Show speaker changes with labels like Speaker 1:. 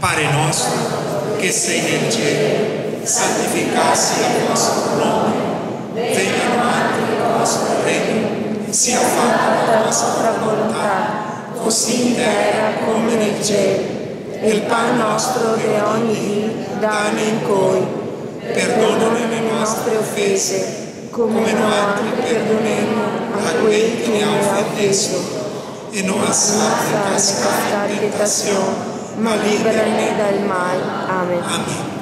Speaker 1: Padre nostro, che sei nel cielo, santificato sia il vostro nome, venga avanti il vostro regno, sia fatta la vostra volontà, così in terra come nel cielo. E il pane nostro di ogni dì, dane in noi, perdonami le nostre offese, come noi anche perdoniamo a quelli che ne hanno offeso. E non lasciate cascare in tentazione, ma liberami dal male. Amen.